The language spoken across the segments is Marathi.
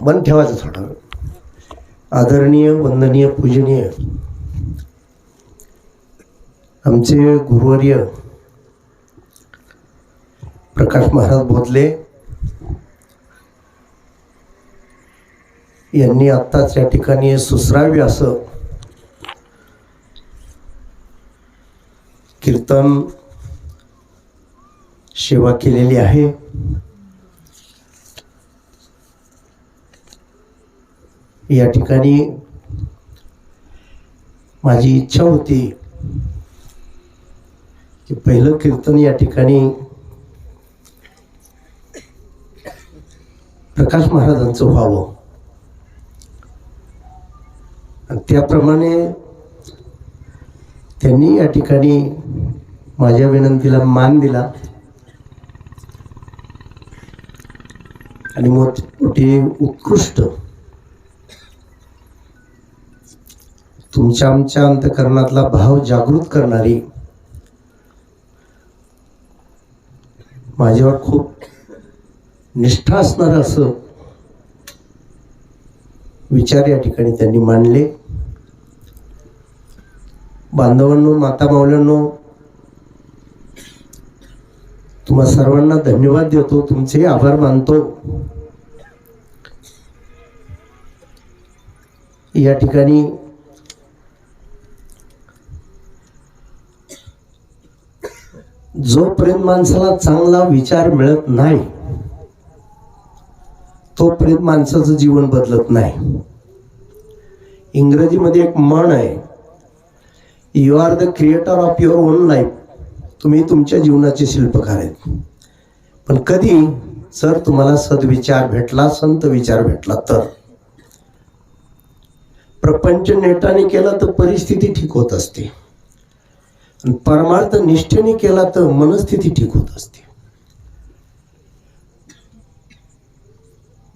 मन ठेवायचं थोडं. आदरणीय, वंदनीय, पूजनीय आमचे गुरुवर्य प्रकाश महाराज बोधले यांनी आत्ताच या ठिकाणी सुसरावी असं कीर्तन सेवा केलेली आहे. या ठिकाणी माझी इच्छा होती की पहिलं कीर्तन या ठिकाणी प्रकाश महाराजांचं व्हावं आणि त्याप्रमाणे त्यांनी या ठिकाणी माझ्या विनंतीला मान दिला आणि मोठी उत्कृष्ट तुमच्या आमच्या अंतःकरणातला भाव जागृत करणारी, माझ्यावर खूप निष्ठा असणारं असं विचार या ठिकाणी त्यांनी मांडले. बांधवांनो, माता माऊल्यांनो, तुम्हा सर्वांना धन्यवाद देतो, तुमचे आभार मानतो. या ठिकाणी जोपर्यंत माणसाला चांगला विचार मिळत नाही तोपर्यंत माणसाचं जीवन बदलत नाही. इंग्रजीमध्ये एक म्हण आहे, you are the creator of your own life. तुम्ही तुमच्या जीवनाचे शिल्पकार आहेत. पण कधी जर तुम्हाला सद्विचार भेटला, संत विचार भेटला तर. प्रपंच नेटाने केला तर परिस्थिती ठीक होत असते, परमार्थ निष्ठेने केला तर मनस्थिती ठीक होत असते.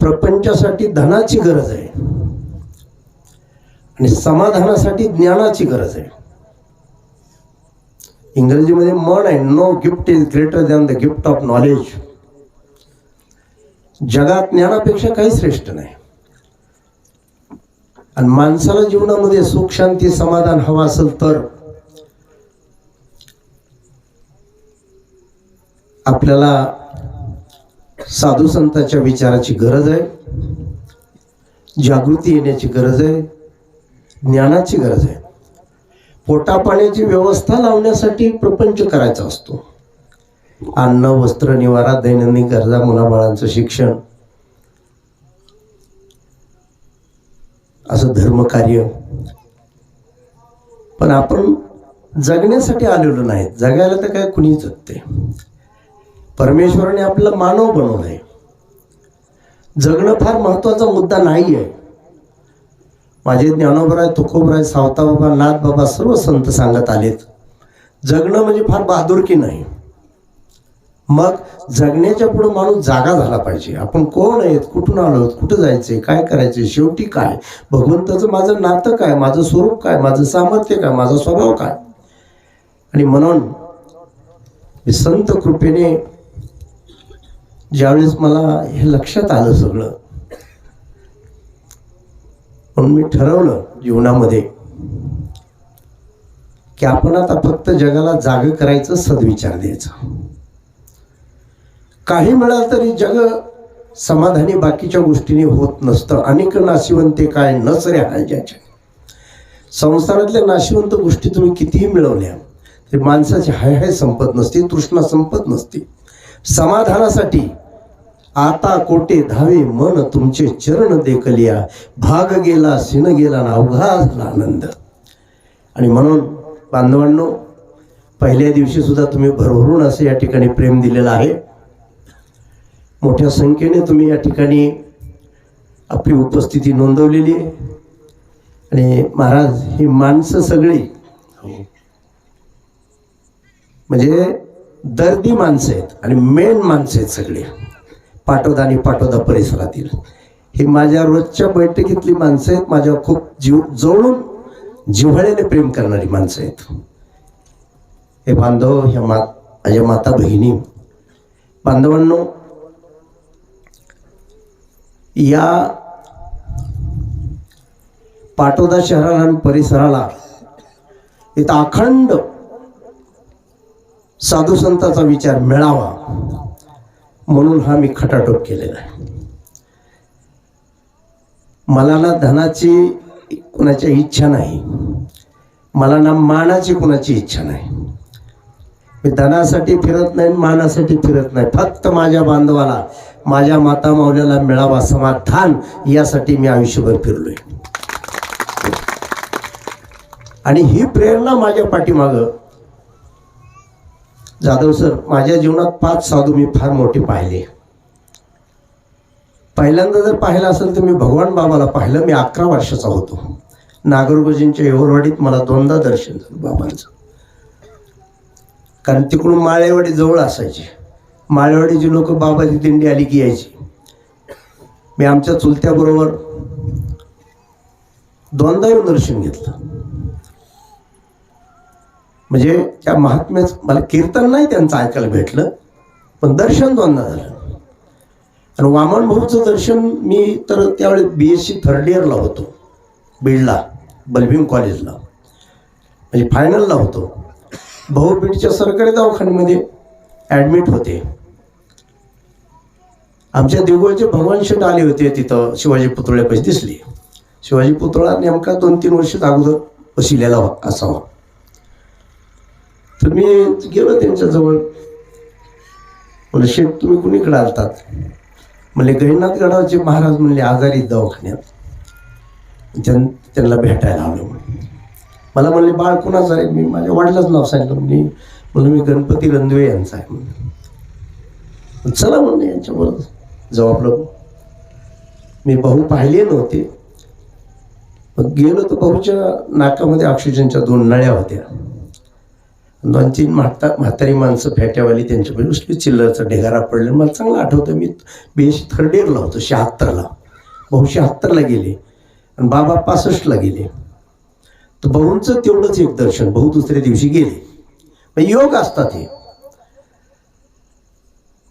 प्रपंचासाठी धनाची गरज आहे आणि समाधानासाठी ज्ञानाची गरज आहे. इंग्रजीमध्ये म्हण आहे, no gift is greater than the gift of knowledge. जगात ज्ञानापेक्षा काही श्रेष्ठ नाही. आणि माणसाला जीवनामध्ये सुख, शांती, समाधान हवा असेल तर आपल्याला साधू संतांच्या विचाराची गरज आहे, जागृती येण्याची गरज आहे, ज्ञानाची गरज आहे. पोटापाण्याची व्यवस्था लावण्यासाठी प्रपंच करायचा असतो. अन्न, वस्त्र, निवारा, दैनंदिन गरजा, मुलाबाळांचं शिक्षण, असं धर्मकार्य. पण आपण जगण्यासाठी आलेलो नाही. जगायला तर काय कुणी जगते. परमेश्वराने आपल्याला मानव बनवलंय. जगणं फार महत्वाचा मुद्दा नाही आहे. माझे ज्ञानोबराय, तुकोबराय, सावताबाबा, नाथबाबा सर्व संत सांगत आलेत, जगणं म्हणजे फार बहादुरकी नाही. मग जगण्याच्या पुढे माणूस जागा झाला पाहिजे. आपण कोण आहेत, कुठून आलो, कुठं जायचंय, काय करायचंय, शेवटी काय, भगवंताचं माझं नातं काय, माझं स्वरूप काय, माझं सामर्थ्य काय, माझा स्वभाव काय. आणि म्हणून संत कृपेने ज्यावेळेस मला हे लक्षात आलं सगळं, म्हणून मी ठरवलं जीवनामध्ये की आपण आता फक्त जगाला जाग करायचं, सद्विचार द्यायचा. काही मिळालं तरी जग समाधानी बाकीच्या गोष्टींनी होत नसतं. अनेक नाशिवंते काय नसरे हाल ज्याच्या. संसारातल्या नाशिवंत गोष्टी तुम्ही कितीही मिळवल्या तरी माणसाची हाय हाय संपत नसते, तृष्णा संपत नसते. समाधानासाठी आता कोटे धावे मन तुमचे चरण देखलिया, भाग गेला सिन गेला ना अवघा झाला आनंद. आणि म्हणून बांधवांनो, पहिल्या दिवशी सुद्धा तुम्ही भरभरून असं या ठिकाणी प्रेम दिलेलं आहे. मोठ्या संख्येने तुम्ही या ठिकाणी आपली उपस्थिती नोंदवलेली आहे. आणि महाराज, ही माणसं सगळी म्हणजे दर्दी माणसं आहेत आणि मेन माणसं आहेत सगळे, पाटोदा आणि पाटोदा परिसरातील. ही माझ्या रोजच्या बैठकीतली माणसं आहेत. माझ्या खूप जवळून जिव्हाळ्याने प्रेम करणारी माणसं आहेत. हे बांधव, ह्या माझ्या माता बहिणी, बांधवांनो, या पाटोदा शहराला आणि परिसराला इथं अखंड साधू संतांचा विचार मिळावा म्हणून हा मी खटाटोप केलेला आहे. मला ना धनाची कुणाची इच्छा नाही, मला ना मानाची कुणाची इच्छा नाही. मी धनासाठी फिरत नाही, मानासाठी फिरत नाही. फक्त माझ्या बांधवाला, माझ्या माता माऊल्याला मिळावा समाधान यासाठी मी आयुष्यभर फिरलोय. आणि ही प्रेरणा माझ्या पाठीमागं जाधव सर, माझ्या जीवनात 5 साधू मी फार मोठे पाहिले. पहिल्यांदा जर पाहिलं असेल तर मी भगवान बाबाला पाहिलं. मी 11 वर्षाचा होतो. नागरगोजींच्या येवरवाडीत मला 2दा दर्शन झालं बाबांचं. कारण तिकडून माळेवाडी जवळ असायची. माळेवाडीची लोक बाबाची दिंडी आली की यायची. मी आमच्या चुलत्याबरोबर 2दा येऊन दर्शन घेतलं. म्हणजे त्या महात्म्याच मला कीर्तन नाही त्यांचं ऐकायला भेटलं, पण दर्शन 2दा झालं. आणि वामन भाऊचं दर्शन मी तर त्यावेळेस BSc 3rd इयरला होतो, बीडला बलभीम कॉलेजला, म्हणजे फायनलला होतो. भाऊ बीडच्या सरकारी दवाखान्यामध्ये ॲडमिट होते. आमच्या देवगडचे भगवान शेठ आले होते तिथं, शिवाजी पुतळ्यापाशी दिसले. शिवाजी पुतळा नेमका 2-3 वर्ष अगोदर बसलेला असावा. तर मी गेलो त्यांच्याजवळ. म्हणलं, शेठ तुम्ही कुणीकडे आलतात? म्हणले, गहिनाथगडाचे महाराज म्हणले आजारी दवाखान्यात, त्यांना भेटायला आलो. मला म्हणले, बाळ कुणाचं आहे? मी माझ्या वडिलाचं नाव सांगितलं. म्हणलं मी गणपती रंधवे यांचा आहे. म्हणून चला म्हणले यांच्याबरोबर जाऊ आपलं. मी भाऊ पाहिले नव्हते. मग गेलो तर भाऊच्या नाकामध्ये ऑक्सिजनच्या 2 नळ्या होत्या. 2-3 म्हातारी माणसं फेट्यावाली त्यांच्याकडे उसली चिल्लरचा ढेगारा पडले. मला चांगलं आठवतं. मी BSc 3rd इयरला होतो 76ला. भाऊ 76ला गेले आणि बाबा 65ला गेले. तर भाऊंचं तेवढंच एक दर्शन. भाऊ दुसऱ्या दिवशी गेले. योग असतात हे.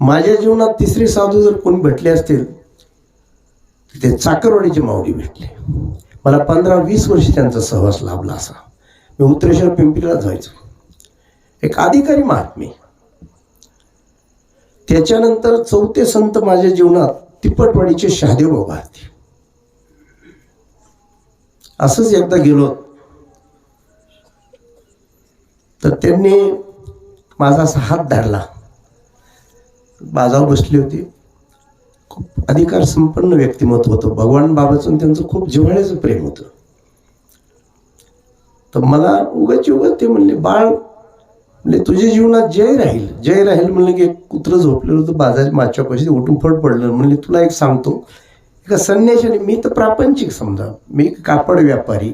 माझ्या जीवनात 3रे साधू जर कोणी भेटले असतील ते चाकरवाडीचे माऊली भेटले. मला 15-20 वर्ष त्यांचा सहवास लाभला. असा मी उत्तरेश्वर पिंपरीला जायचो. एक अधिकारी महात्मे. त्याच्यानंतर 4थे संत माझ्या जीवनात तिप्पटवाडीचे शहादेव बाबा होते. असंच एकदा गेलो तर त्यांनी माझा असा हात धरला. बाजावर बसली होती. खूप अधिकार संपन्न व्यक्तिमत्व होतं. भगवान बाबाचं त्यांचं खूप जिव्हाळ्याचं प्रेम होतं. तर मला उगाच ते म्हणले, बाळ म्हणले तुझ्या जीवनात जय राहील, जय राहील. म्हणलं की एक कुत्रं झोपलेलं होतं बाजारात मागच्या पैसे उठून फड पडलं. म्हणले तुला एक सांगतो, एका संन्याशाने, मी तर प्रापंचिक समजा, मी कापड व्यापारी,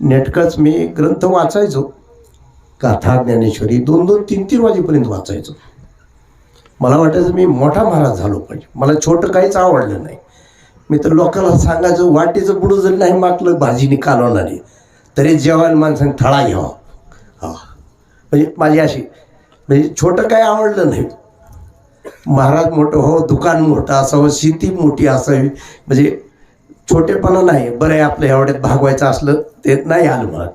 नेटकंच मी ग्रंथ वाचायचो. गाथा ज्ञानेश्वरी 2-2, 3-3 वाजेपर्यंत वाचायचो. मला वाटायचं मी मोठा महाराज झालो पाहिजे. मला छोटं काहीच आवडलं नाही. मी तर लोकांना सांगायचं, वाटीचं बुडू जरी नाही मागलं भाजीने कालवणारी तरी जेवण माणसाने थळा घ्यावा. हा, म्हणजे माझी अशी, म्हणजे छोटं काही आवडलं नाही. महाराज मोठं हो, दुकान मोठं असावं, शेती मोठी असावी, म्हणजे छोटेपणा नाही. बरं आहे आपलं एवढ्यात भागवायचं असलं ते नाही आलं मला.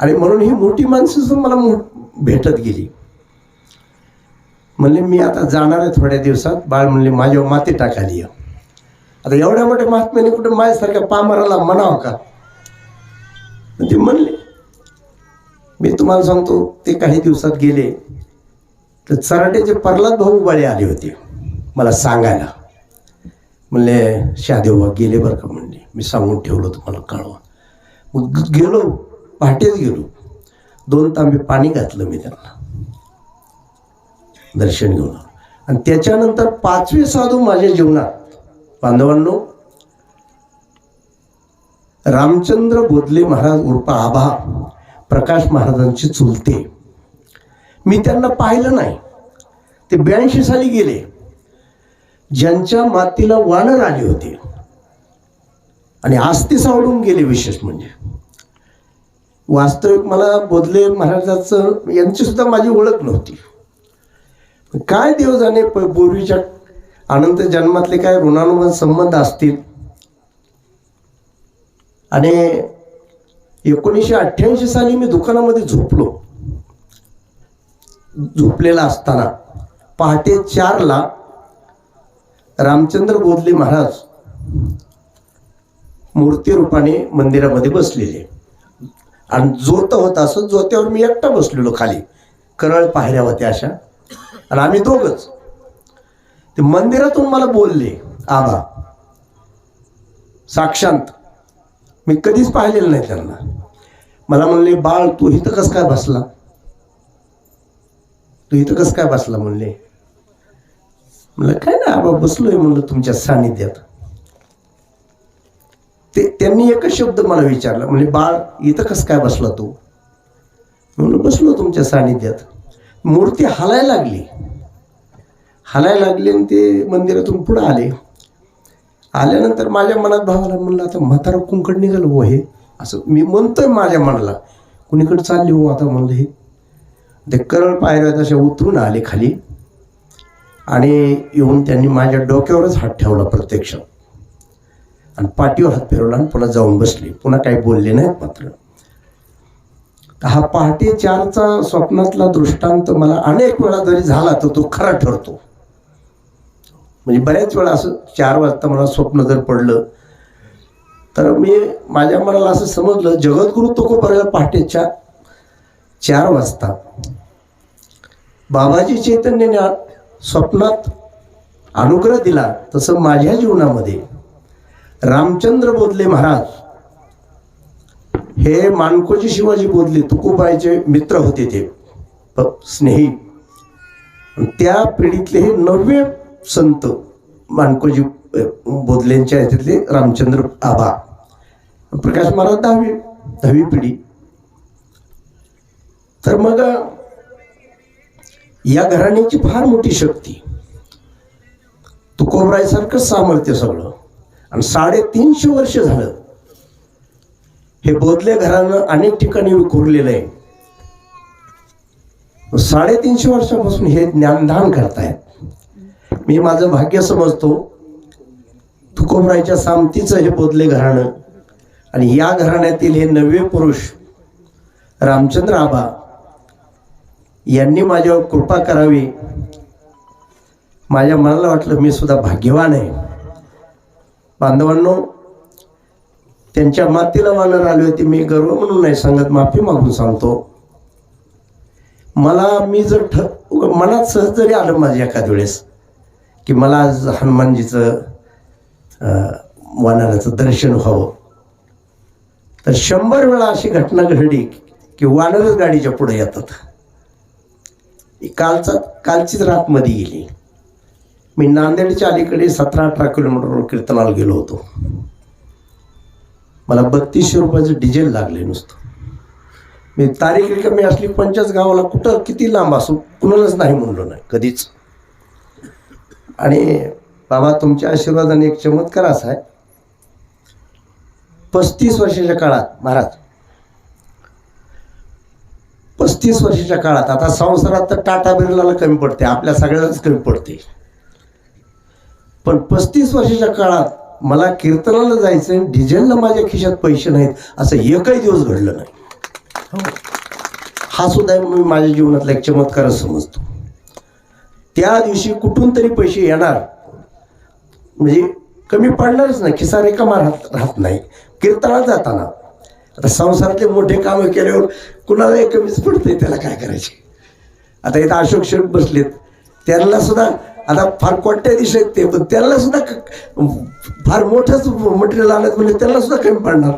आणि म्हणून ही मोठी माणसं मला भेटत गेली. म्हणले मी आता जाणार आहे थोड्या दिवसात. बाळ म्हणले माझ्यावर माती टाकायली. आता एवढ्या मोठ्या महात्म्याने कुठे माझ्यासारख्या पामराला म्हणावं का? ते म्हणले. मी तुम्हाला सांगतो, ते काही दिवसात गेले तर चराट्याचे प्रल्हाद भाऊ बाळे आले होते मला सांगायला. म्हणले शहादेव गेले बरं का. म्हणले मी सांगून ठेवलं तुम्हाला कळवा. मग गेलो, पहाटेच गेलो. 2 तांबे पाणी घातलं मी त्यांना, दर्शन घेऊन. आणि त्याच्यानंतर 5वे साधू माझ्या जीवनात बांधवांनो, रामचंद्र बोधले महाराज उर्फ आभा, प्रकाश महाराजांचे चुलते. मी त्यांना पाहिलं नाही. ते 82 साली गेले. ज्यांच्या मातीला वानर आले होते आणि आस्ती सावडून गेले. विशेष म्हणजे वास्तविक मला बोधले महाराजाचं यांची सुद्धा माझी ओळख नव्हती. काय देव जाणे, पूर्वीच्या अनंत जन्मातले काय ऋणानुबंध संबंध असतील आणि 1988 साली मी दुकानामध्ये झोपलेला असताना पहाटे 4ला रामचंद्र बोधले महाराज मूर्ती रूपाने मंदिरामध्ये बसलेले आणि जोत होता. असं जोत्यावर मी एकटा बसलेलो, खाली करळ पायऱ्या होत्या अशा, आणि आम्ही दोघंच. ते मंदिरातून मला बोलले, आबा साक्षांत. मी कधीच पाहिलेलं नाही त्यांना. मला म्हणले, बाळ तू इथं कसं काय बसला, तू इथं कसं काय बसला म्हणले. म्हणलं काय ना आबा बसलोय म्हणलं तुमच्या सानिध्यात. त्यांनी एकच शब्द मला विचारला, म्हणजे बाळ इथं कसं काय बसला तू. म्हणलं बसलो तुमच्या सानिध्यात. मूर्ती हालायला लागली आणि ते मंदिरातून पुढे आले. आल्यानंतर माझ्या मनात भावाला म्हणलं आता म्हातारा कुंकड निघालं हो हे, असं मी म्हणतोय माझ्या मनाला. कुणीकडे चालली हो आता म्हणलं हे. ते करळ पायऱ्या तशा उतरून आले खाली आणि येऊन त्यांनी माझ्या डोक्यावरच हात ठेवला प्रत्यक्ष आणि पाठीवर हात फिरवला आणि पुन्हा जाऊन बसले. पुन्हा काही बोलले नाहीत. मात्र हा पहाटे 4चा स्वप्नातला दृष्टांत मला अनेक वेळा जरी झाला तर तो खरा ठरतो. म्हणजे बऱ्याच वेळा असं 4 वाजता मला स्वप्न जर पडलं तर मी माझ्या मनाला असं समजलं, जगद्गुरु तुकोबारायला पहाटे 4 वाजता बाबाजी चैतन्याने स्वप्नात अनुग्रह दिला, तसं माझ्या जीवनामध्ये रामचंद्र बोधले महाराज हे मानकोजी शिवाजी बोधले तुकोबाईचे मित्र होते, ते स्नेही. त्या पिढीतले हे 9वे संत मानकोजी बोधलेंच्या ह्याच्यातले रामचंद्र आबा. प्रकाश महाराज 10वी पिढी. तर मग या घराण्याची फार मोठी शक्ती, तुकोबरायसारखं सामर्थ्य सगळं. आणि 350 वर्ष झालं हे बोधले घरानं अनेक ठिकाणी विखुरलेलं आहे. 350 वर्षापासून हे ज्ञानदान करतायत. मी माझं भाग्य समजतो. तुकोबरायच्या सामतीचं हे बोधले घराणं आणि या घराण्यातील हे 9वे पुरुष रामचंद्र आबा यांनी माझ्यावर कृपा करावी. माझ्या मनाला वाटलं मी सुद्धा भाग्यवान आहे. बांधवांनो, त्यांच्या मातीला वानर आले होते. मी गर्व म्हणून नाही सांगत, माफी मागून सांगतो. मी जर मनात सहज जरी आलं माझ्या एखाद वेळेस की मला आज हनुमानजीचं वानराचं दर्शन व्हावं, तर 100 वेळा अशी घटना घडली की वानरच गाडीच्या पुढे येतात. कालचीच रात मध्ये गेली. मी नांदेडच्या अलीकडे 17-18 किलोमीटरवर कीर्तनाला गेलो होतो. मला 3200 रुपयाचं डिझेल लागले नुसतं. मी तारीख रिकामी असली 50 गावाला कुठं किती लांब असो कुणालाच नाही म्हणलो नाही कधीच. आणि बाबा तुमच्या आशीर्वादाने एक चमत्कार असा आहे, 35 वर्षाच्या काळात महाराज, 35 वर्षाच्या काळात, आता संसारात तर टाटा बिर्लाला कमी पडते, आपल्या सगळ्यालाच कमी पडते, पण 35 वर्षाच्या काळात मला कीर्तनाला जायचं, डिझेलला माझ्या खिशात पैसे नाहीत असं एकही दिवस घडलं नाही. हा सुद्धा मी माझ्या जीवनातला एक चमत्कारच समजतो. त्या दिवशी कुठून तरी पैसे येणार, म्हणजे कमी पडणारच नाही, खिसा रिकामा राहत नाही कीर्तनात जाताना. आता संसारातले मोठे कामं केल्यावर कुणालाही कमीच पडतंय, त्याला काय करायचे. आता इथं अशोक शेठ बसलेत, त्यांना सुद्धा आता फार कोट्याधीश आहेत ते, पण त्यांना सुद्धा फार मोठंच मटेरियल आणत म्हणजे त्यांना सुद्धा कमी पडणार.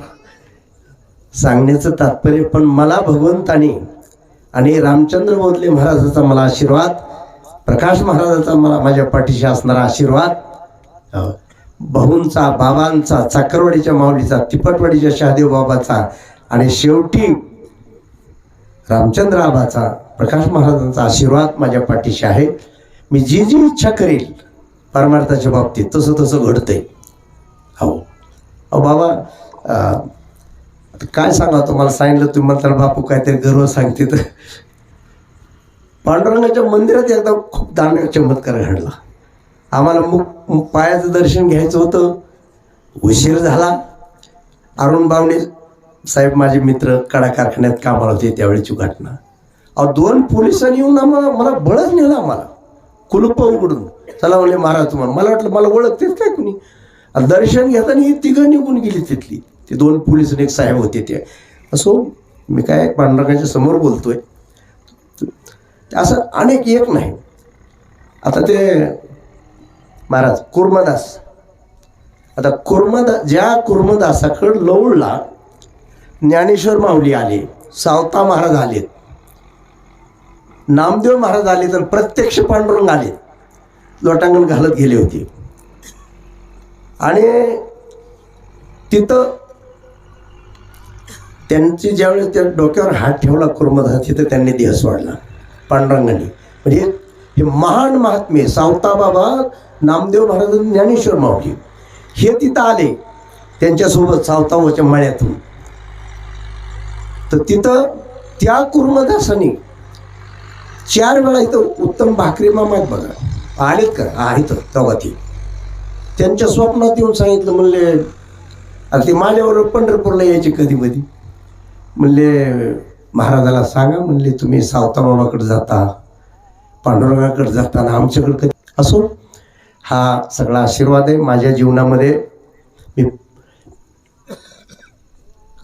सांगण्याचं तात्पर्य, पण मला भगवंताने आणि रामचंद्र बोधले महाराजाचा मला आशीर्वाद, प्रकाश महाराजाचा मला माझ्या पाठीशी असणारा आशीर्वाद, भाऊंचा, बाबांचा, चाकरवाडीच्या माऊलीचा, तिपटवाडीच्या शहादेव बाबाचा आणि शेवटी रामचंद्र आबाचा, प्रकाश महाराजांचा आशीर्वाद माझ्या पाठीशी आहे. मी जी इच्छा करेल परमार्थाच्या बाबतीत तसं तसं घडतंय. हो बाबा, काय सांगा तुम्हाला सांगितलं, तुम्ही म्हणताना बापू काहीतरी गर्व सांगते. तर पांडुरंगाच्या मंदिरात एकदा खूप दांडगा चमत्कार घडला. आम्हाला पायाचं दर्शन घ्यायचं होतं, उशीर झाला अरुण बावणे साहेब माझे मित्र कडा कारखान्यात कामाला होते त्यावेळेची घटना. अहो 2 पोलिसांनी येऊन मला बळच नेला, आम्हाला कुलूप उघडून चला म्हणले महाराज तुम्हाला. मला वाटलं मला ओळखतेच काय कुणी. दर्शन घेताना ही 3 निघून गेली तिथली. ते 2 पोलीस आणि एक साहेब होते ते. असो मी काय पांडुरंगाच्या समोर बोलतोय, असं अनेक एक नाही. आता ते महाराज कुर्मदास, आता ज्या कुर्मदासाकडं लवळला ज्ञानेश्वर माऊली आले, सावता महाराज आले, नामदेव महाराज आले, तर प्रत्यक्ष पांडुरंग आले, लोटांगण घालत गेले होते. आणि तिथं त्यांची ज्यावेळेस त्या डोक्यावर हात ठेवला कुर्मदास, तिथं त्यांनी देह सोडला पांडुरंगाने. म्हणजे हे महान महात्मे सावता बाबा, नामदेव महाराज, ज्ञानेश्वर माऊली हे तिथं आले त्यांच्यासोबत सावतावाच्या माळ्यातून. तर तिथं त्या कुर्मदासाने 4 वेळा इथं उत्तम भाकरे मामा आहेत बघा आलेत का, आहेत तेव्हा ती त्यांच्या स्वप्नात येऊन सांगितलं, म्हणले अरे ते माझ्याबरोबर पंढरपूरला यायचे कधी कधी. म्हणले महाराजाला सांगा, म्हणले तुम्ही सावता बाबाकडे जाता, पांडुरंगाकडे जाताना आमच्याकडे कधी. असो हा सगळा आशीर्वाद आहे माझ्या जीवनामध्ये. मी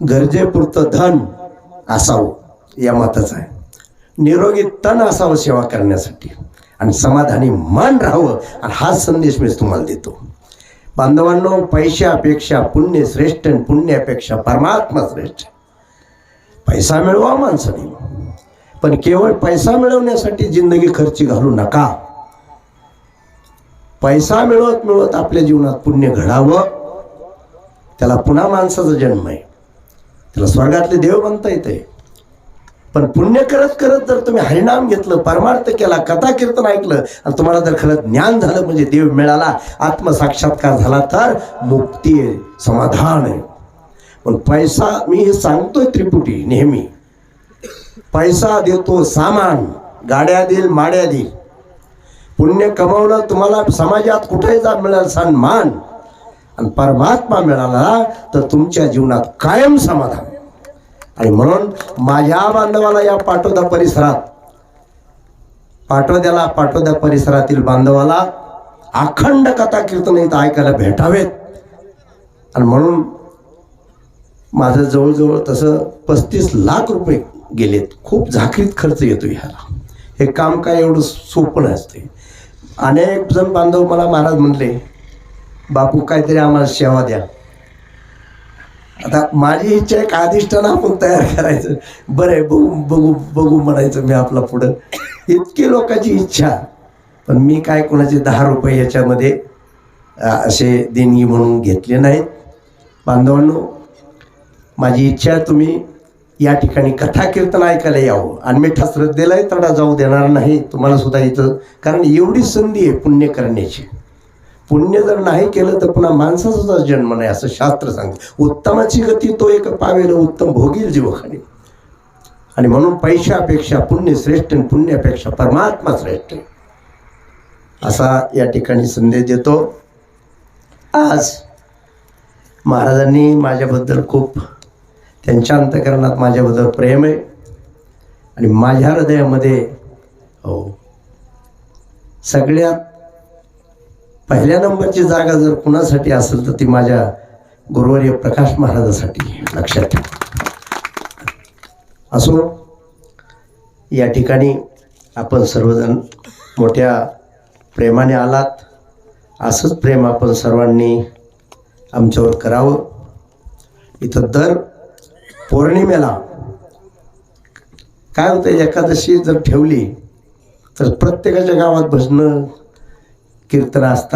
गरजेपुरतं धन असावं या मताचं आहे, निरोगी तन असावं सेवा करण्यासाठी, आणि समाधानी मन राहावं, आणि हा संदेश मी तुम्हाला देतो. बांधवांनो, पैशापेक्षा पुण्य श्रेष्ठ, पुण्यापेक्षा परमात्मा श्रेष्ठ. पैसा मिळवा माणसाने, पण केवळ पैसा मिळवण्यासाठी जिंदगी खर्ची घालू नका. पैसा मिळवत मिळवत आपल्या जीवनात पुण्य घडावं. त्याला पुन्हा माणसाचा जन्म आहे, त्याला स्वर्गातले देव बनता येते. पण पुण्य करत करत जर तुम्ही हरिनाम घेतलं, परमार्थ केला, कथा कीर्तन ऐकलं, आणि तुम्हाला जर खरंच ज्ञान झालं, म्हणजे देव मिळाला, आत्मसाक्षात्कार झाला, तर मुक्ती आहे, समाधान आहे. पण पैसा, मी हे सांगतोय त्रिपुटी नेहमी, पैसा देतो सामान, गाड्या देईल, माड्या देईल. पुण्य कमावलं तुम्हाला समाजात कुठेही जा मिळाल सन्मान, आणि परमात्मा मिळाला तर तुमच्या जीवनात कायम समाधान. आणि म्हणून माझ्या बांधवाला या पाटोदा परिसरातील बांधवाला अखंड कथा कीर्तन इथं ऐकायला भेटावेत. आणि म्हणून माझं जवळजवळ तसं 35 लाख रुपये गेलेत. खूप झाकीत खर्च येतो ह्याला. हे काम काय एवढं सोपं नसते. अनेक जण बांधव मला महाराज म्हणले, बापू काहीतरी आम्हाला सेवा द्या. आता माझी इच्छा आहे, अधिष्ठान आपण तयार करायचं, बरं आहे, बघू म्हणायचं मी आपला पुढं. इतकी लोकांची इच्छा, पण मी काय कोणाचे 10 रुपये याच्यामध्ये असे देणगी म्हणून घेतले नाहीत. बांधवांनो, माझी इच्छा आहे तुम्ही या ठिकाणी कथा कीर्तन ऐकायला यावं, आणि मिठा श्रद्धेलाही तडा जाऊ देणार नाही तुम्हाला सुद्धा इथं. कारण एवढी संधी आहे पुण्य करण्याची. पुण्य जर नाही केलं तर पुन्हा माणसाचा सुद्धा जन्म नाही, असं शास्त्र सांगतं. उत्तमाची गती तो एक पावेल, उत्तम भोगील जीवखाणी. आणि म्हणून पैशापेक्षा पुण्य श्रेष्ठ, पुण्यापेक्षा परमात्मा श्रेष्ठ, असा या ठिकाणी संदेश देतो. आज महाराजांनी माझ्याबद्दल खूप, त्यांच्या अंतःकरणात माझ्याबद्दल प्रेम आहे, आणि माझ्या हृदयामध्ये सगळ्यात पहिल्या नंबरची जागा जर कुणासाठी असेल तर ती माझ्या गुरुवर्य प्रकाश महाराजासाठी. लक्षात ठेवा. असो, या ठिकाणी आपण सर्वजण मोठ्या प्रेमाने आलात. असंच प्रेम आपण सर्वांनी आमच्यावर करावं. इथं दर पौर्णिमेला काय होतं, एकादशी जर ठेवली तर प्रत्येकाच्या गावात भजनं कीर्तन असतात.